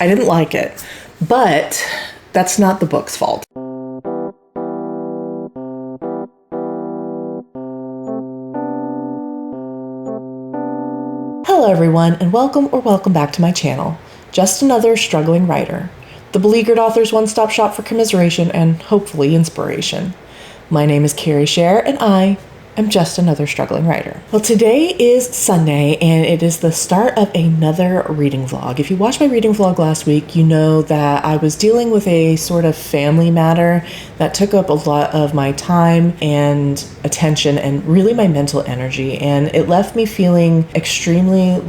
I didn't like it, but that's not the book's fault. Hello everyone, and welcome back to my channel. Just another struggling writer. The beleaguered author's one-stop shop for commiseration and hopefully inspiration. My name is Carrie Scher, and I am just another struggling writer. Well, today is Sunday, and it is the start of another reading vlog. If you watched my reading vlog last week, you know that I was dealing with a sort of family matter that took up a lot of my time and attention and really my mental energy, and it left me feeling extremely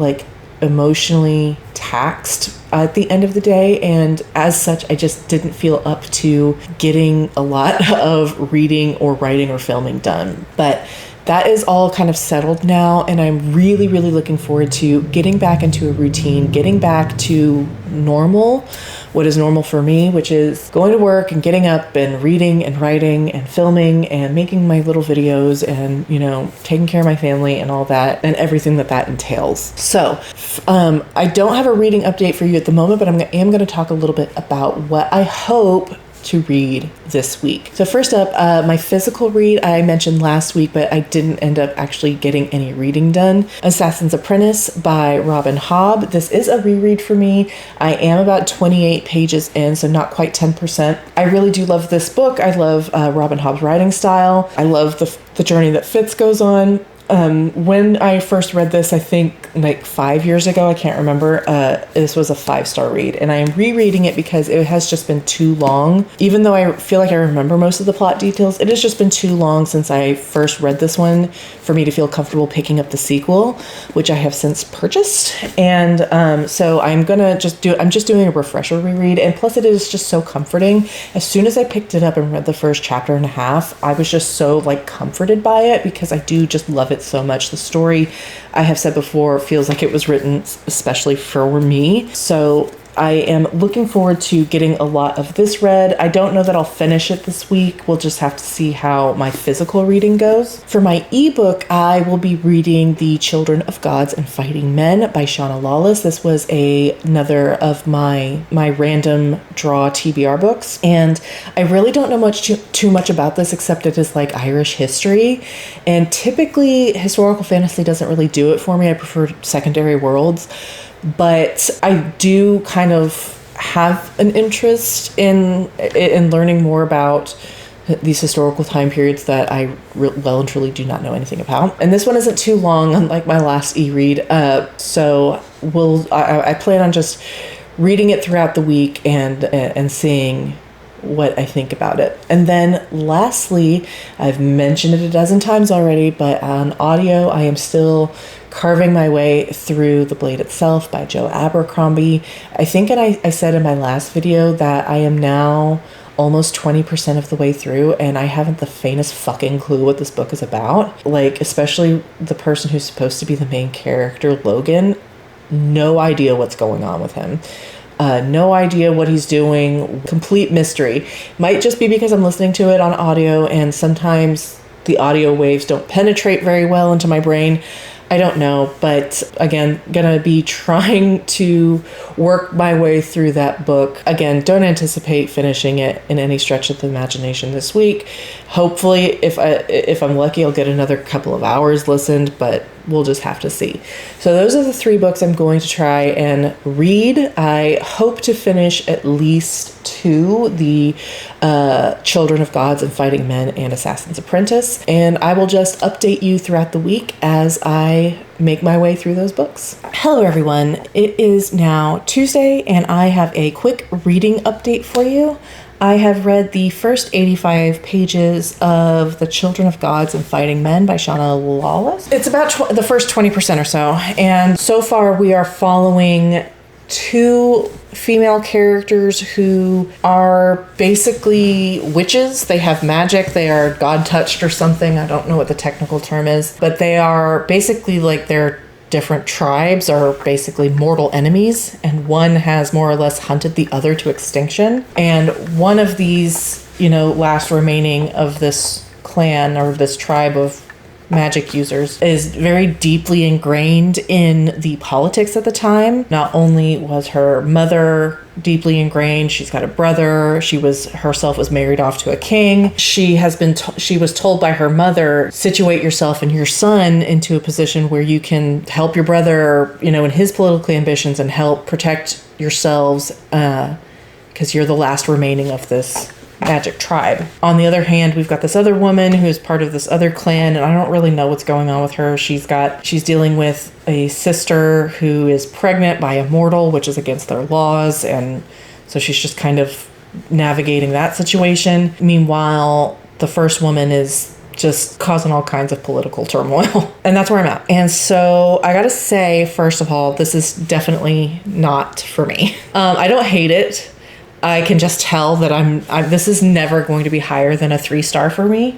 emotionally taxed at the end of the day, and as such I just didn't feel up to getting a lot of reading or writing or filming done. But that is all kind of settled now, and I'm really looking forward to getting back into a routine, getting back to normal, what is normal for me, which is going to work and getting up and reading and writing and filming and making my little videos and, taking care of my family and all that and everything that entails. So I don't have a reading update for you at the moment, but I am going to talk a little bit about what I hope to read this week. So first up, my physical read I mentioned last week, but I didn't end up actually getting any reading done. Assassin's Apprentice by Robin Hobb. This is a reread for me. I am about 28 pages in, so not quite 10%. I really do love this book. I love Robin Hobb's writing style. I love the journey that Fitz goes on. When I first read this, I think 5 years ago, I can't remember, this was a 5-star read, and I am rereading it because it has just been too long. Even though I feel like I remember most of the plot details, it has just been too long since I first read this one for me to feel comfortable picking up the sequel, which I have since purchased. And so I'm just doing a refresher reread, and plus it is just so comforting. As soon as I picked it up and read the first chapter and a half, I was just so comforted by it because I do just love it so much. The story, I have said before, feels like it was written especially for me. So I am looking forward to getting a lot of this read. I don't know that I'll finish it this week. We'll just have to see how my physical reading goes. For my ebook, I will be reading The Children of Gods and Fighting Men by Shauna Lawless. This was another of my random draw TBR books, and I really don't know too much about this except it is Irish history, and typically historical fantasy doesn't really do it for me. I prefer secondary worlds. But I do kind of have an interest in learning more about these historical time periods that I well and truly do not know anything about. And this one isn't too long, unlike my last e-read. So I plan on just reading it throughout the week and seeing what I think about it. And then lastly, I've mentioned it a dozen times already, but on audio, I am still carving my way through The Blade Itself by Joe Abercrombie. I think, and I said in my last video that I am now almost 20% of the way through, and I haven't the faintest fucking clue what this book is about. Especially the person who's supposed to be the main character, Logan. No idea what's going on with him. No idea what he's doing. Complete mystery. Might just be because I'm listening to it on audio, and sometimes the audio waves don't penetrate very well into my brain. I don't know, but again, gonna be trying to work my way through that book. Again, don't anticipate finishing it in any stretch of the imagination this week. Hopefully, if I'm lucky, I'll get another couple of hours listened, but we'll just have to see. So those are the 3 books I'm going to try and read. I hope to finish at least 2, The Children of Gods and Fighting Men and Assassin's Apprentice, and I will just update you throughout the week as I make my way through those books. Hello everyone, it is now Tuesday, and I have a quick reading update for you. I have read the first 85 pages of The Children of Gods and Fighting Men by Shauna Lawless. It's about the first 20% or so, and so far we are following 2 female characters who are basically witches. They have magic. They are god-touched or something. I don't know what the technical term is, but they are basically their different tribes are basically mortal enemies, and one has more or less hunted the other to extinction. And one of these, last remaining of this clan or this tribe of magic users is very deeply ingrained in the politics at the time. Not only was her mother deeply ingrained, she's got a brother, she was herself was married off to a king. She was told by her mother, situate yourself and your son into a position where you can help your brother, in his political ambitions, and help protect yourselves, because you're the last remaining of this magic tribe. On the other hand, we've got this other woman who's part of this other clan, and I don't really know what's going on with her. She's dealing with a sister who is pregnant by a mortal, which is against their laws, and so she's just kind of navigating that situation. Meanwhile, the first woman is just causing all kinds of political turmoil. And that's where I'm at. And so I gotta say, first of all, this is definitely not for me. I don't hate it. I can just tell that this is never going to be higher than a 3-star for me.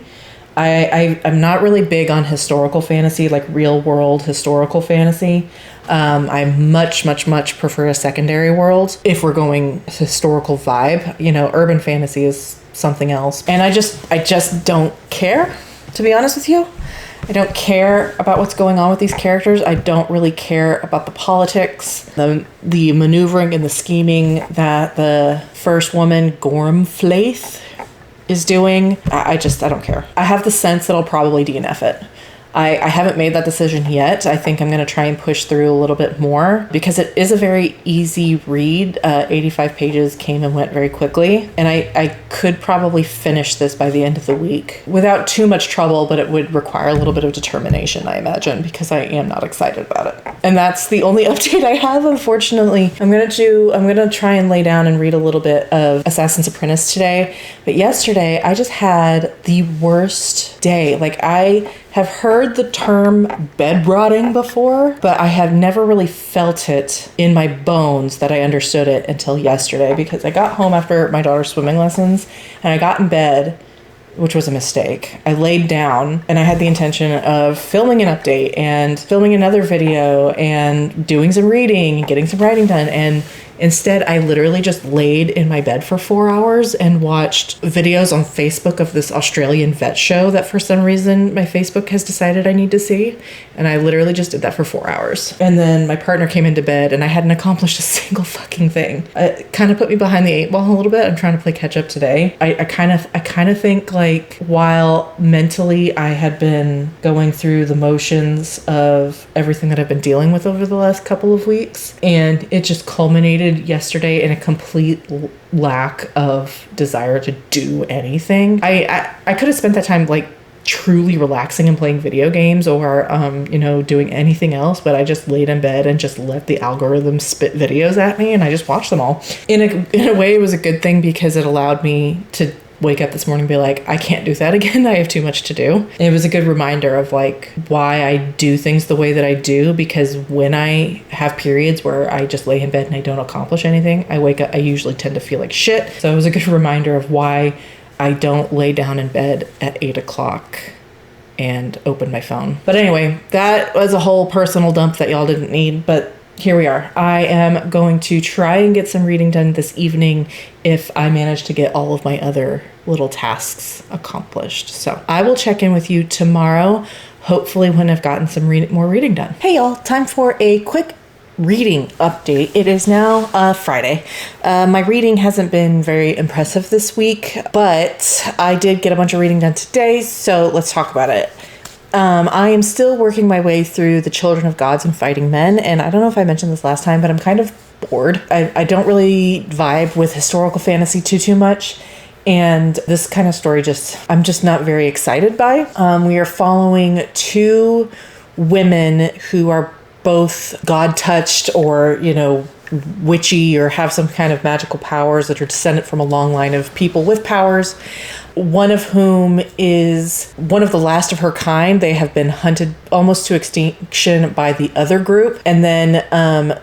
I'm not really big on historical fantasy, like real world historical fantasy. I much prefer a secondary world if we're going historical vibe. Urban fantasy is something else. And I just don't care, to be honest with you. I don't care about what's going on with these characters. I don't really care about the politics, the maneuvering and the scheming that the first woman, Gormflaith, is doing. I don't care. I have the sense that I'll probably DNF it. I haven't made that decision yet. I think I'm going to try and push through a little bit more because it is a very easy read. 85 pages came and went very quickly. And I could probably finish this by the end of the week without too much trouble, but it would require a little bit of determination, I imagine, because I am not excited about it. And that's the only update I have, unfortunately. I'm going to try and lay down and read a little bit of Assassin's Apprentice today. But yesterday, I just had the worst day. I have heard the term bed rotting before, but I have never really felt it in my bones that I understood it until yesterday, because I got home after my daughter's swimming lessons and I got in bed, which was a mistake. I laid down and I had the intention of filming an update and filming another video and doing some reading and getting some writing done. And instead, I literally just laid in my bed for 4 hours and watched videos on Facebook of this Australian vet show that for some reason my Facebook has decided I need to see. And I literally just did that for 4 hours. And then my partner came into bed and I hadn't accomplished a single fucking thing. It kind of put me behind the 8 ball a little bit. I'm trying to play catch up today. I kind of think while mentally I had been going through the motions of everything that I've been dealing with over the last couple of weeks, and it just culminated yesterday in a complete lack of desire to do anything. I could have spent that time truly relaxing and playing video games or doing anything else, but I just laid in bed and just let the algorithm spit videos at me and I just watched them all. In a way, it was a good thing because it allowed me to wake up this morning and be like, I can't do that again. I have too much to do. And it was a good reminder of why I do things the way that I do, because when I have periods where I just lay in bed and I don't accomplish anything, I wake up, I usually tend to feel like shit. So it was a good reminder of why I don't lay down in bed at 8 o'clock and open my phone. But anyway, that was a whole personal dump that y'all didn't need, but here we are. I am going to try and get some reading done this evening if I manage to get all of my other little tasks accomplished. So I will check in with you tomorrow, hopefully when I've gotten some more reading done. Hey y'all, time for a quick reading update. It is now Friday. My reading hasn't been very impressive this week, but I did get a bunch of reading done today, so let's talk about it. I am still working my way through The Children of Gods and Fighting Men, and I don't know if I mentioned this last time, but I'm kind of bored. I don't really vibe with historical fantasy too much, and this kind of story I'm just not very excited by. We are following 2 women who are both God-touched or, witchy or have some kind of magical powers that are descendant from a long line of people with powers. One of whom is one of the last of her kind. They have been hunted almost to extinction by the other group. And then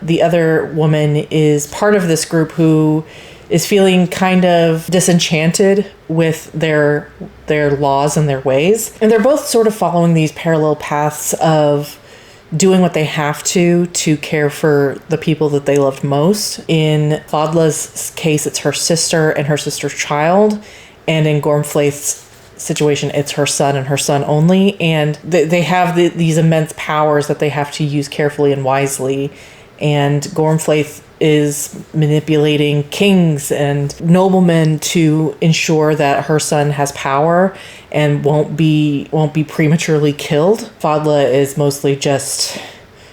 the other woman is part of this group who is feeling kind of disenchanted with their laws and their ways. And they're both sort of following these parallel paths of doing what they have to care for the people that they loved most. In Claudla's case, it's her sister and her sister's child. And in Gormflaith's situation, it's her son and her son only. And they have these immense powers that they have to use carefully and wisely. And Gormflaith is manipulating kings and noblemen to ensure that her son has power and won't be prematurely killed. Fadla is mostly just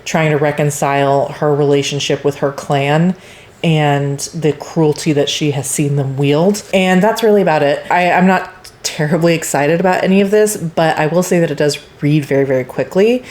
trying to reconcile her relationship with her clan and the cruelty that she has seen them wield. And that's really about it. I'm not terribly excited about any of this, but I will say that it does read very, very quickly.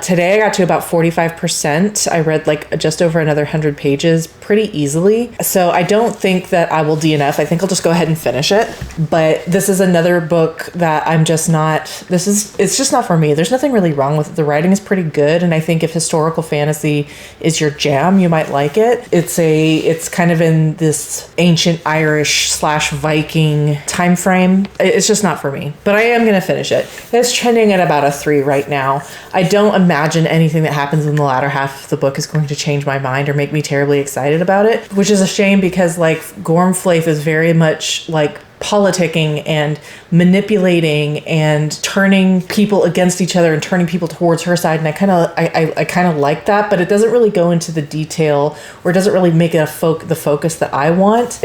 Today I got to about 45%. I read like just over another 100 pages pretty easily. So I don't think that I will DNF. I think I'll just go ahead and finish it. But this is another book that it's just not for me. There's nothing really wrong with it. The writing is pretty good. And I think if historical fantasy is your jam, you might like it. It's kind of in this ancient Irish / Viking time frame. It's just not for me, but I am going to finish it. It's trending at about a 3 right now. I don't imagine anything that happens in the latter half of the book is going to change my mind or make me terribly excited about it, which is a shame because like Gormflaith is very much like politicking and manipulating and turning people against each other and turning people towards her side. And I kind of like that, but it doesn't really go into the detail or it doesn't really make it the focus that I want.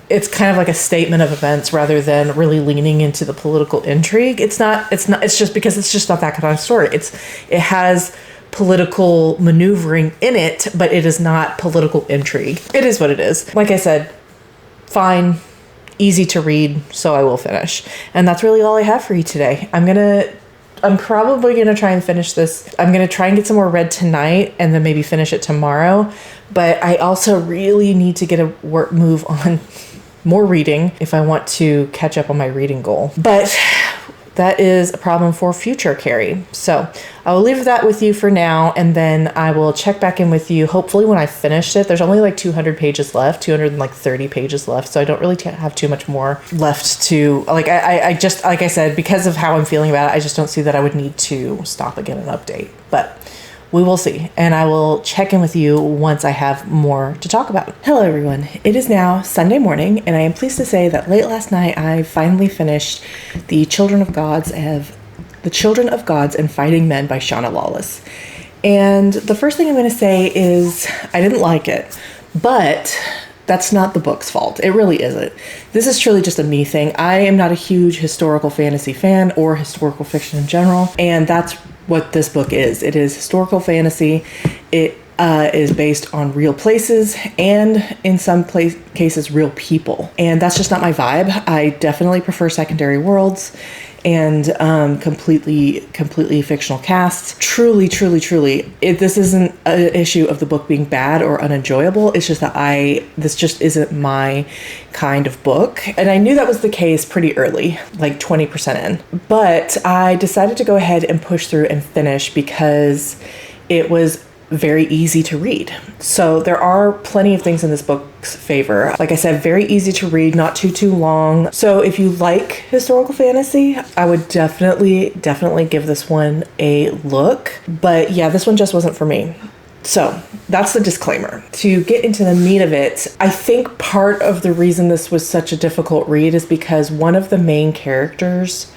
It's kind of like a statement of events rather than really leaning into the political intrigue. It's just because it's just not that kind of story. It has political maneuvering in it, but it is not political intrigue. It is what it is. Like I said, fine, easy to read, so I will finish. And that's really all I have for you today. I'm probably going to try and finish this. I'm going to try and get some more read tonight and then maybe finish it tomorrow. But I also really need to get a move on more reading if I want to catch up on my reading goal. But that is a problem for future Carrie. So I will leave that with you for now, and then I will check back in with you hopefully when I finish it. There's only like 200 pages left, 230 pages left, so I don't really have too much more left to, like, I just, like I said, because of how I'm feeling about it, I just don't see that I would need to stop again and update. But we will see, and I will check in with you once I have more to talk about. Hello everyone, it is now Sunday morning, and I am pleased to say that late last night I finally finished The Children of Gods and Fighting Men by Shauna Lawless. And the first thing I'm going to say is I didn't like it, but that's not the book's fault. It really isn't. This is truly just a me thing. I am not a huge historical fantasy fan or historical fiction in general, and that's what this book is. It is historical fantasy. It is based on real places and in some cases real people, and that's just not my vibe. I definitely prefer secondary worlds and completely fictional casts. Truly, this isn't an issue of the book being bad or unenjoyable. It's just that this just isn't my kind of book. And I knew that was the case pretty early, like 20% in. But I decided to go ahead and push through and finish because it was very easy to read. So there are plenty of things in this book's favor. Like I said, very easy to read, not too long. So if you like historical fantasy, I would definitely give this one a look. But yeah, this one just wasn't for me. So that's the disclaimer. To get into the meat of it, I think part of the reason this was such a difficult read is because one of the main characters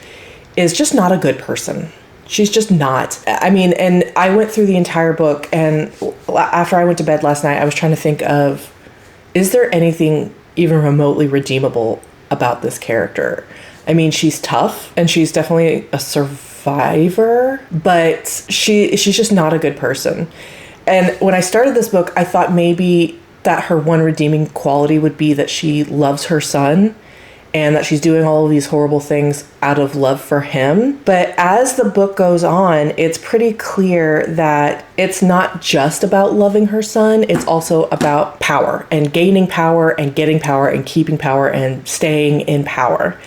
is just not a good person. She's just not. I mean, and I went through the entire book, and after I went to bed last night, I was trying to think of, is there anything even remotely redeemable about this character? I mean, she's tough, and she's definitely a survivor, but she's just not a good person. And when I started this book, I thought maybe that her one redeeming quality would be that she loves her son, and that she's doing all of these horrible things out of love for him. But as the book goes on, it's pretty clear that it's not just about loving her son, it's also about power and gaining power and getting power and keeping power and staying in power.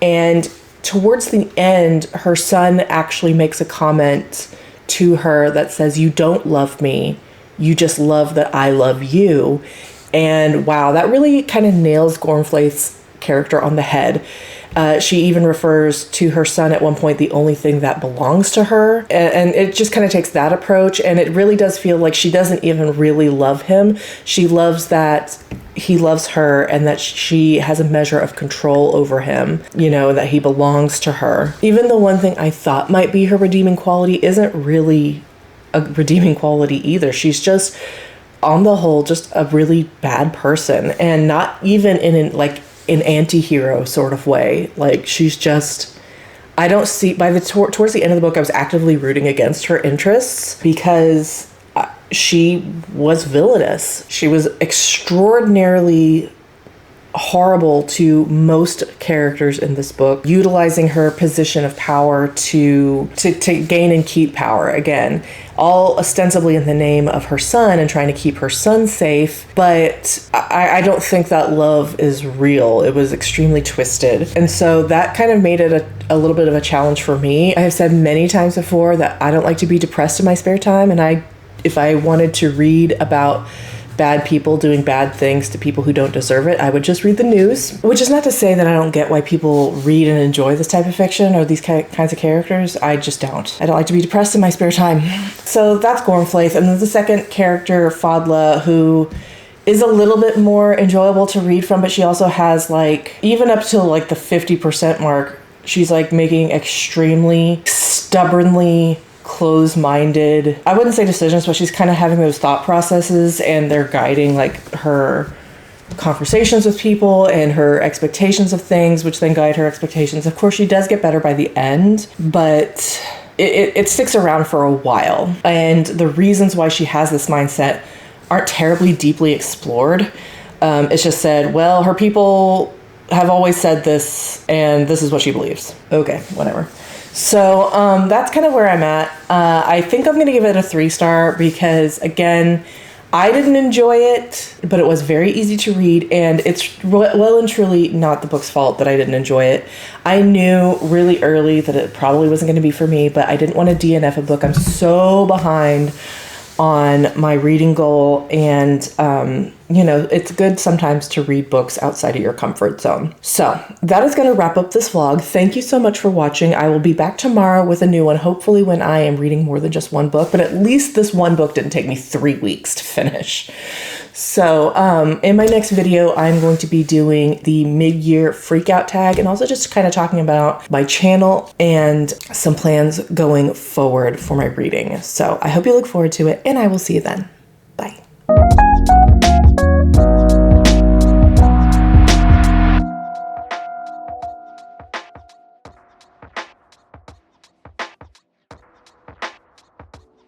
And towards the end, her son actually makes a comment to her that says, "You don't love me, you just love that I love you." And wow, that really kind of nails Gormflaith's character on the head. She even refers to her son at one point the only thing that belongs to her, and it just kind of takes that approach, and it really does feel like she doesn't even really love him. She loves that he loves her and that she has a measure of control over him, you know, that he belongs to her. Even the one thing I thought might be her redeeming quality isn't really a redeeming quality either. She's just, on the whole, just a really bad person, and not even in an anti-hero sort of way. Like, she's just, I don't see, towards the end of the book, I was actively rooting against her interests because she was villainous. She was extraordinarily horrible to most characters in this book, utilizing her position of power to gain and keep power again, all ostensibly in the name of her son and trying to keep her son safe. But I don't think that love is real. It was extremely twisted. And so that kind of made it a little bit of a challenge for me. I have said many times before that I don't like to be depressed in my spare time, and if I wanted to read about bad people doing bad things to people who don't deserve it, I would just read the news. Which is not to say that I don't get why people read and enjoy this type of fiction or these kinds of characters. I just don't. I don't like to be depressed in my spare time. So that's Gormflaith. And then the second character, Fadla, who is a little bit more enjoyable to read from, but she also has, like, even up to like the 50% mark, she's like making extremely stubbornly closed-minded, I wouldn't say decisions, but she's kind of having those thought processes, and they're guiding like her conversations with people and her expectations of things, which then guide her expectations. Of course, she does get better by the end, but it sticks around for a while. And the reasons why she has this mindset aren't terribly deeply explored. It's just said, well, her people have always said this, and this is what she believes. Okay, whatever. So that's kind of where I'm at. I think I'm going to give it a 3-star because, again, I didn't enjoy it, but it was very easy to read, and it's well and truly not the book's fault that I didn't enjoy it. I knew really early that it probably wasn't going to be for me, but I didn't want to DNF a book. I'm so behind on my reading goal, and you know, it's good sometimes to read books outside of your comfort zone. So that is going to wrap up this vlog. Thank you so much for watching. I will be back tomorrow with a new one, hopefully when I am reading more than just one book, but at least this one book didn't take me 3 weeks to finish. So in my next video, I'm going to be doing the mid-year Freakout Tag, and also just kind of talking about my channel and some plans going forward for my reading. So I hope you look forward to it, and I will see you then.